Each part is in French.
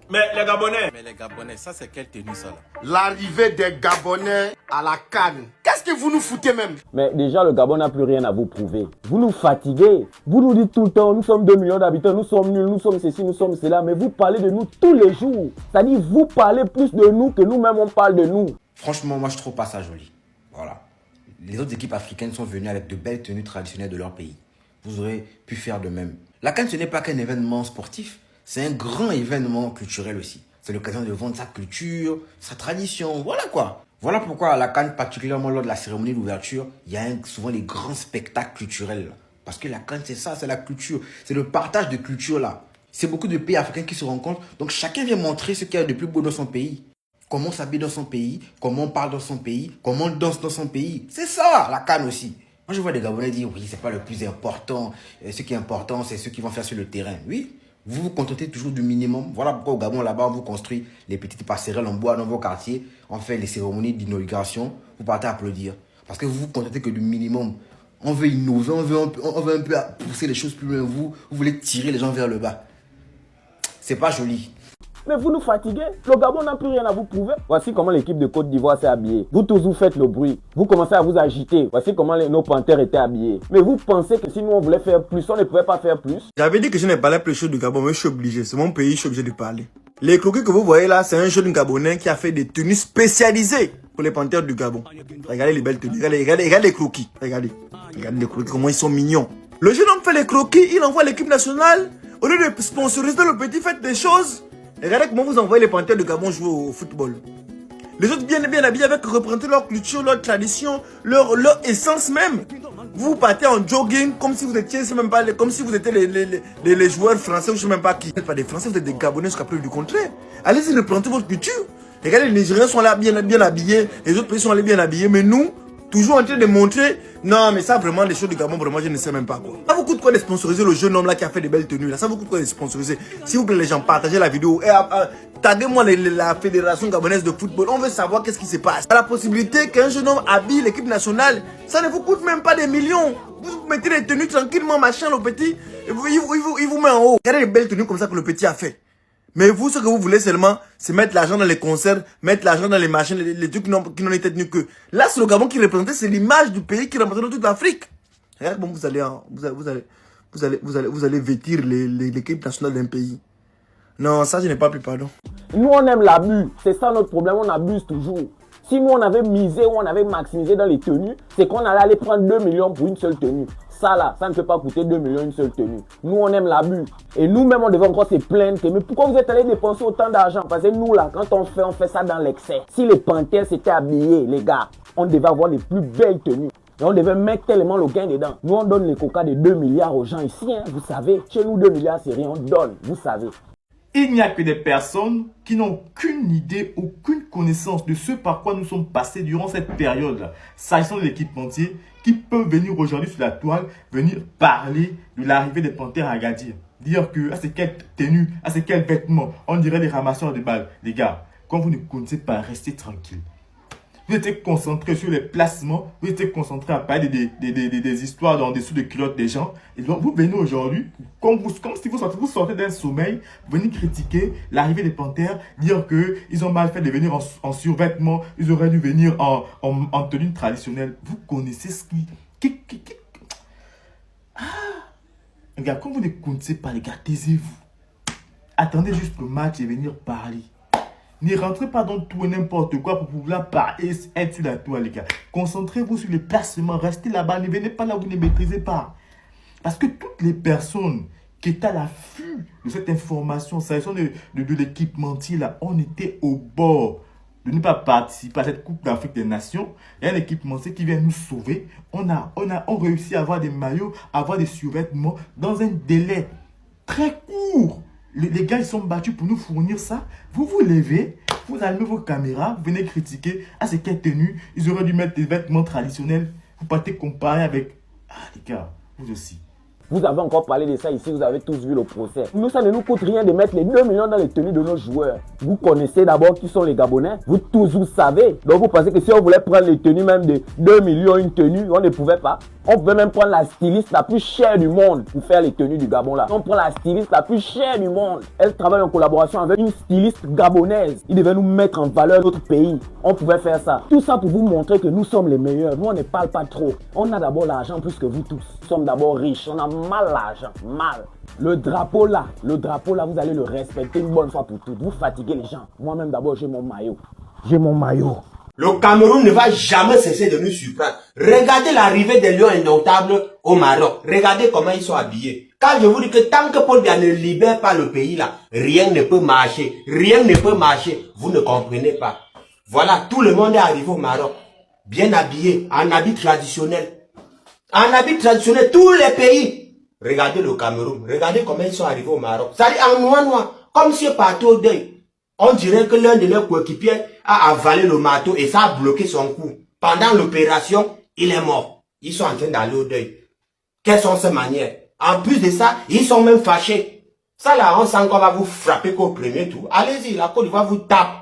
Mais les Gabonais, ça c'est quelle tenue ça là? L'arrivée des Gabonais à la CAN. Qu'est-ce que vous nous foutez même? Mais déjà, le Gabon n'a plus rien à vous prouver. Vous nous fatiguez. Vous nous dites tout le temps, nous sommes 2 millions d'habitants, nous sommes nuls, nous sommes ceci, nous sommes cela. Mais vous parlez de nous tous les jours. C'est-à-dire, vous parlez plus de nous que nous-mêmes, on parle de nous. Franchement, moi je trouve pas ça joli. Voilà. Les autres équipes africaines sont venues avec de belles tenues traditionnelles de leur pays. Vous aurez pu faire de même. La CAN, ce n'est pas qu'un événement sportif, c'est un grand événement culturel aussi. C'est l'occasion de vendre sa culture, sa tradition, voilà quoi. Voilà pourquoi à la CAN, particulièrement lors de la cérémonie d'ouverture, il y a souvent les grands spectacles culturels. Parce que la CAN, c'est ça, c'est la culture. C'est le partage de culture là. C'est beaucoup de pays africains qui se rencontrent. Donc chacun vient montrer ce qu'il y a de plus beau dans son pays. Comment on s'habille dans son pays, comment on parle dans son pays, comment on danse dans son pays. C'est ça, la CAN aussi. Moi, je vois des Gabonais dire, oui, c'est pas le plus important. Ce qui est important, c'est ce qu'ils vont faire sur le terrain. Oui, vous vous contentez toujours du minimum. Voilà pourquoi au Gabon, là-bas, on vous construit les petites passerelles en bois dans vos quartiers. On fait les cérémonies d'inauguration. Vous partez applaudir. Parce que vous vous contentez que du minimum. On veut innover, on veut un peu pousser les choses plus loin. Vous voulez tirer les gens vers le bas. C'est pas joli. Mais vous nous fatiguez. Le Gabon n'a plus rien à vous prouver. Voici comment l'équipe de Côte d'Ivoire s'est habillée. Vous tous, vous faites le bruit. Vous commencez à vous agiter. Voici comment nos panthères étaient habillés. Mais vous pensez que si nous on voulait faire plus, on ne pouvait pas faire plus? J'avais dit que je n'ai pas plus chaud du Gabon, mais je suis obligé. C'est mon pays, je suis obligé de parler. Les croquis que vous voyez là, c'est un jeune Gabonais qui a fait des tenues spécialisées pour les panthères du Gabon. Regardez les belles tenues. Regardez les croquis. Regardez les croquis, comment ils sont mignons. Le jeune homme fait les croquis, il envoie l'équipe nationale. Au lieu de sponsoriser le petit, faites des choses. Regardez comment vous envoyez les panthères du Gabon jouer au football. Les autres bien habillés avec représenter leur culture, leur tradition, leur essence même. Vous partez en jogging comme si vous étiez même pas comme si vous étiez les joueurs français ou je sais même pas qui. Vous n'êtes pas des Français, vous êtes des Gabonais jusqu'à preuve du contraire. Allez-y, représentez votre culture. Regardez, les Nigériens sont là bien habillés, les autres pays sont allés bien habillés, mais nous, toujours en train de montrer, non mais ça vraiment, les choses du Gabon, vraiment je ne sais même pas quoi. Ça vous coûte quoi de sponsoriser le jeune homme là qui a fait des belles tenues là? Ça vous coûte quoi de sponsoriser? S'il vous plaît les gens, partagez la vidéo et taguez-moi la fédération gabonaise de football. On veut savoir qu'est-ce qui se passe. La possibilité qu'un jeune homme habille l'équipe nationale, ça ne vous coûte même pas des millions. Vous mettez les tenues tranquillement, machin, le petit, il vous met en haut. Regardez les belles tenues comme ça que le petit a fait. Mais vous, ce que vous voulez seulement, c'est mettre l'argent dans les concerts, mettre l'argent dans les machines, les trucs qui n'ont été tenus que. Là, c'est le Gabon qui représentait, c'est l'image du pays qui représentait toute l'Afrique. Regarde comment vous allez vêtir l'équipe nationale d'un pays. Non, ça, je n'ai pas plus pardon. Nous, on aime l'abus. C'est ça notre problème, on abuse toujours. Si nous, on avait misé ou on avait maximisé dans les tenues, c'est qu'on allait aller prendre 2 millions pour une seule tenue. Ça là, ça ne peut pas coûter 2 millions une seule tenue. Nous, on aime l'abus. Et nous-mêmes, on devait encore se plaindre que, mais pourquoi vous êtes allé dépenser autant d'argent? Parce que nous là, quand on fait ça dans l'excès. Si les panthères s'étaient habillés, les gars, on devait avoir les plus belles tenues. Et on devait mettre tellement le gain dedans. Nous, on donne les coca de 2 milliards aux gens ici, hein, vous savez. Chez nous, 2 milliards, c'est rien, on donne, vous savez. Il n'y a que des personnes qui n'ont aucune idée, aucune connaissance de ce par quoi nous sommes passés durant cette période-là, s'agissant de l'équipementier, qui peuvent venir aujourd'hui sur la toile, venir parler de l'arrivée des panthères à Agadir. Dire que, c'est quelle tenue, c'est quel vêtement, on dirait les ramasseurs de balles. Les gars, quand vous ne connaissez pas, restez tranquille. Vous étiez concentré sur les placements, vous étiez concentré à parler des histoires en dessous des culottes des gens. Et donc, vous venez aujourd'hui, comme si vous sortez d'un sommeil, venir critiquer l'arrivée des panthères, dire qu'ils ont mal fait de venir en survêtement, ils auraient dû venir en tenue traditionnelle. Vous connaissez ce qui... Les gars, quand vous ne connaissez pas, les gars, taisez-vous. Attendez juste le match et venir parler. Ne rentrez pas dans tout et n'importe quoi pour pouvoir parler, être sur la toile, les gars. Concentrez-vous sur les placements, restez là-bas, ne venez pas là où vous ne maîtrisez pas. Parce que toutes les personnes qui étaient à l'affût de cette information, s'agissant de l'équipementier, là, on était au bord de ne pas participer à cette Coupe d'Afrique des Nations. Il y a un équipementier qui vient nous sauver. On réussit à avoir des maillots, à avoir des survêtements dans un délai très court. Les gars, ils sont battus pour nous fournir ça. Vous vous levez, vous allumez vos caméras, vous venez critiquer. Ah, c'est quelle tenue? Ils auraient dû mettre des vêtements traditionnels. Vous partez comparer avec... Ah, les gars, vous aussi. Vous avez encore parlé de ça ici, vous avez tous vu le procès. Nous, ça ne nous coûte rien de mettre les 2 millions dans les tenues de nos joueurs. Vous connaissez d'abord qui sont les Gabonais. Vous tous, vous savez. Donc vous pensez que si on voulait prendre les tenues même de 2 millions une tenue, on ne pouvait pas. On pouvait même prendre la styliste la plus chère du monde pour faire les tenues du Gabon là. On prend la styliste la plus chère du monde. Elle travaille en collaboration avec une styliste gabonaise. Il devait nous mettre en valeur notre pays. On pouvait faire ça. Tout ça pour vous montrer que nous sommes les meilleurs. Nous, on ne parle pas trop. On a d'abord l'argent plus que vous tous. Nous sommes d'abord riches. On a mal l'argent. Mal. Le drapeau là, vous allez le respecter une bonne fois pour toutes. Vous fatiguez les gens. Moi-même d'abord, j'ai mon maillot. J'ai mon maillot. Le Cameroun ne va jamais cesser de nous surprendre. Regardez l'arrivée des Lions indomptables au Maroc. Regardez comment ils sont habillés. Quand je vous dis que tant que Paul Biya ne libère pas le pays là, rien ne peut marcher. Rien ne peut marcher. Vous ne comprenez pas. Voilà, tout le monde est arrivé au Maroc. Bien habillé, en habit traditionnel. En habit traditionnel, tous les pays. Regardez le Cameroun. Regardez comment ils sont arrivés au Maroc. Ça dit en noir, comme si partout au deuil. On dirait que l'un de leurs coéquipiers a avalé le marteau et ça a bloqué son cou. Pendant l'opération, il est mort. Ils sont en train d'aller au deuil. Quelles sont ces manières? En plus de ça, ils sont même fâchés. Ça là, on sent qu'on va vous frapper qu'au premier tour. Allez-y, la Côte d'Ivoire vous tape.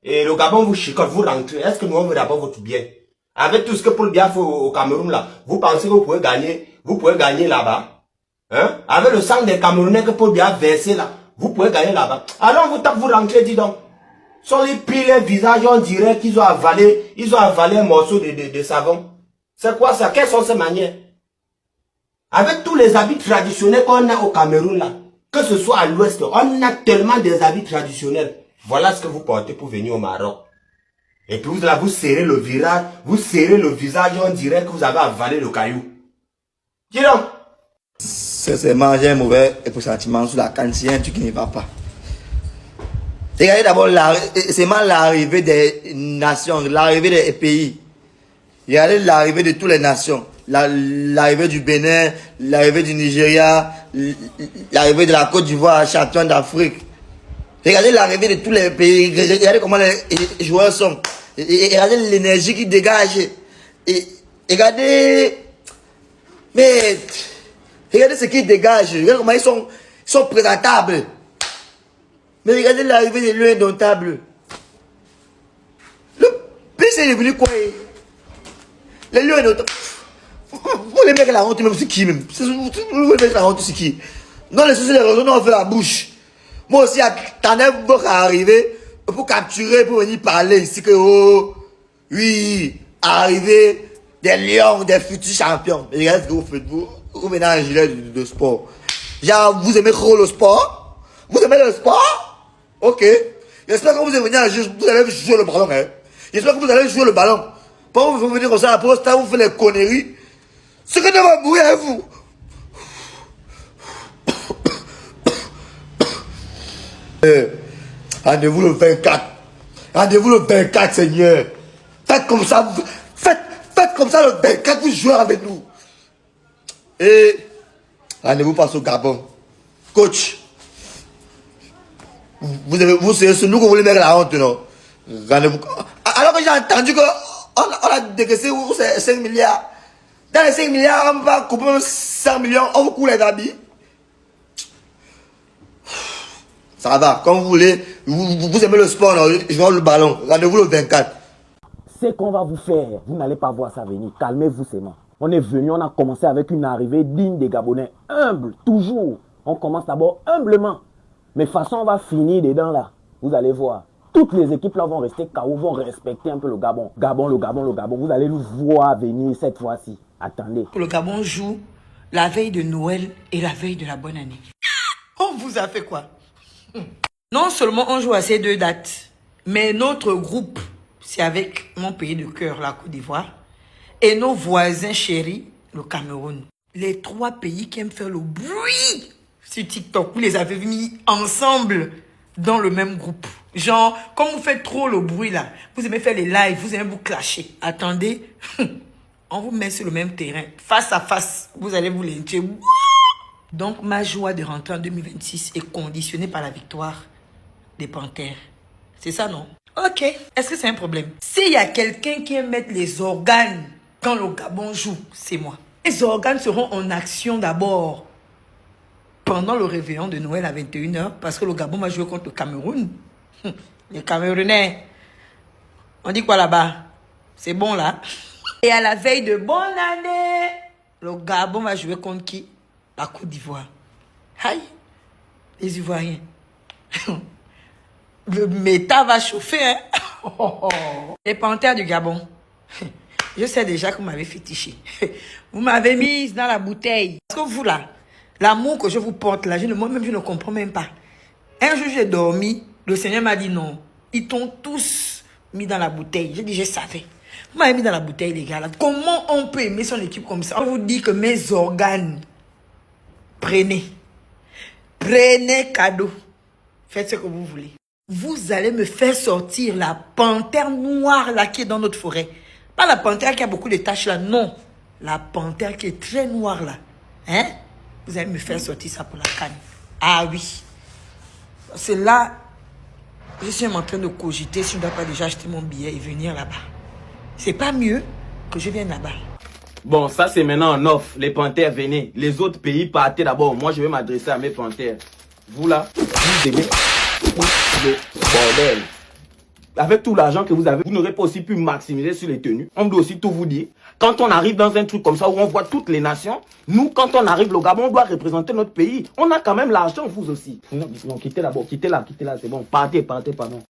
Et le Gabon vous chicote, vous rentrez. Est-ce que nous on veut d'abord votre bien? Avec tout ce que Paul Biya fait au Cameroun là, vous pensez que vous pouvez gagner là-bas? Hein? Avec le sang des Camerounais que Paul Biya a versé là, vous pouvez gagner là-bas. Alors vous tapez, vous rentrez, dis donc. Sur les pires les visages, on dirait qu'ils ont avalé un morceau de savon. C'est quoi ça? Quelles sont ces manières? Avec tous les habits traditionnels qu'on a au Cameroun là, que ce soit à l'ouest, on a tellement des habits traditionnels. Voilà ce que vous portez pour venir au Maroc. Et puis vous là, vous serrez le visage, on dirait que vous avez avalé le caillou. Dis donc. Sincèrement, j'ai un mauvais pressentiment sur la CAN. C'est un truc qui ne va pas. Regardez d'abord l'arrivée des nations, l'arrivée des pays. Regardez l'arrivée de toutes les nations. L'arrivée du Bénin, l'arrivée du Nigeria, l'arrivée de la Côte d'Ivoire, champion d'Afrique. Regardez l'arrivée de tous les pays. Regardez comment les joueurs sont. Et regardez l'énergie qui dégage. Et regardez... Mais... Regardez ce qu'ils dégagent. Regardez comment ils sont présentables. Mais regardez l'arrivée des Lions indomptables. Le pays c'est devenu quoi? Les Lions indomptables. Vous les mecs la honte même c'est qui même? Vous les mecs la honte c'est qui? Non, les sociétés les raisons, on fait la bouche. Moi aussi, j'attendais à arriver pour capturer, pour venir parler ici que oh, oui, arriver des Lions, des futurs champions. Mais regardez ce que vous faites, vous venez en gilet de sport. Genre, vous aimez trop le sport? Vous aimez le sport? Ok. J'espère que vous allez venir, vous allez jouer le ballon. Hein? J'espère que vous allez jouer le ballon. Pas vous venir comme ça à la poste, vous faites les conneries. Ce que ne va mourir à vous. Rendez-vous le 24. Rendez-vous le 24, Seigneur. Faites comme ça. Faites comme ça le 24, vous jouez avec nous. Et rendez-vous face au Gabon. Coach, c'est nous que vous voulez mettre la honte, non? Rendez-vous. Alors que j'ai entendu qu'on a décaissé 5 milliards. Dans les 5 milliards, on va couper 100 millions, on vous coule les habits. Ça va, comme vous voulez, vous aimez le sport, non? Je vois le ballon. Rendez-vous le 24. C'est qu'on va vous faire. Vous n'allez pas voir ça venir. Calmez-vous seulement. On est venu, on a commencé avec une arrivée digne des Gabonais. Humble, toujours. On commence d'abord humblement. Mais de toute façon, on va finir dedans là. Vous allez voir. Toutes les équipes là vont rester KO, vont respecter un peu le Gabon. Le Gabon. Vous allez nous voir venir cette fois-ci. Attendez. Le Gabon joue la veille de Noël et la veille de la bonne année. On vous a fait quoi? Non seulement on joue à ces deux dates, mais notre groupe, c'est avec mon pays de cœur, la Côte d'Ivoire, et nos voisins chéris, le Cameroun. Les trois pays qui aiment faire le bruit sur TikTok, vous les avez mis ensemble dans le même groupe. Genre, comme vous faites trop le bruit là, vous aimez faire les lives, vous aimez vous clasher. Attendez, on vous met sur le même terrain, face à face, vous allez vous lyncher. Donc, ma joie de rentrer en 2026 est conditionnée par la victoire des Panthères. C'est ça, non? Ok. Est-ce que c'est un problème? S'il y a quelqu'un qui aime mettre les organes quand le Gabon joue, c'est moi. Les organes seront en action d'abord pendant le réveillon de Noël à 21h, parce que le Gabon va jouer contre le Cameroun. Les Camerounais, on dit quoi là-bas? C'est bon là. Et à la veille de bonne année, le Gabon va jouer contre qui? La Côte d'Ivoire. Aïe, les Ivoiriens. Le méta va chauffer, hein? Les Panthères du Gabon. Je sais déjà que vous m'avez fétiché. Vous m'avez mise dans la bouteille. Parce que vous là, l'amour que je vous porte là, moi-même je ne comprends même pas. Un jour j'ai dormi, le Seigneur m'a dit non. Ils t'ont tous mis dans la bouteille. J'ai dit je savais. Vous m'avez mis dans la bouteille les gars là. Comment on peut aimer son équipe comme ça? On vous dit que mes organes, prenez cadeau. Faites ce que vous voulez. Vous allez me faire sortir la panthère noire là qui est dans notre forêt. Pas la panthère qui a beaucoup de taches là, non. La panthère qui est très noire là. Hein? Vous allez me faire sortir ça pour la canne. Ah oui. C'est là, je suis en train de cogiter si je ne dois pas déjà acheter mon billet et venir là-bas. C'est pas mieux que je vienne là-bas. Bon, ça c'est maintenant en offre. Les panthères, venez. Les autres pays, partez d'abord. Moi, je vais m'adresser à mes panthères. Vous là, vous aimez le bordel. Avec tout l'argent que vous avez, vous n'aurez pas aussi pu maximiser sur les tenues. On doit aussi tout vous dire. Quand on arrive dans un truc comme ça où on voit toutes les nations, nous, quand on arrive au Gabon, on doit représenter notre pays. On a quand même l'argent, vous aussi. Non, quittez là-bas, quittez là, c'est bon. Partez, pardon.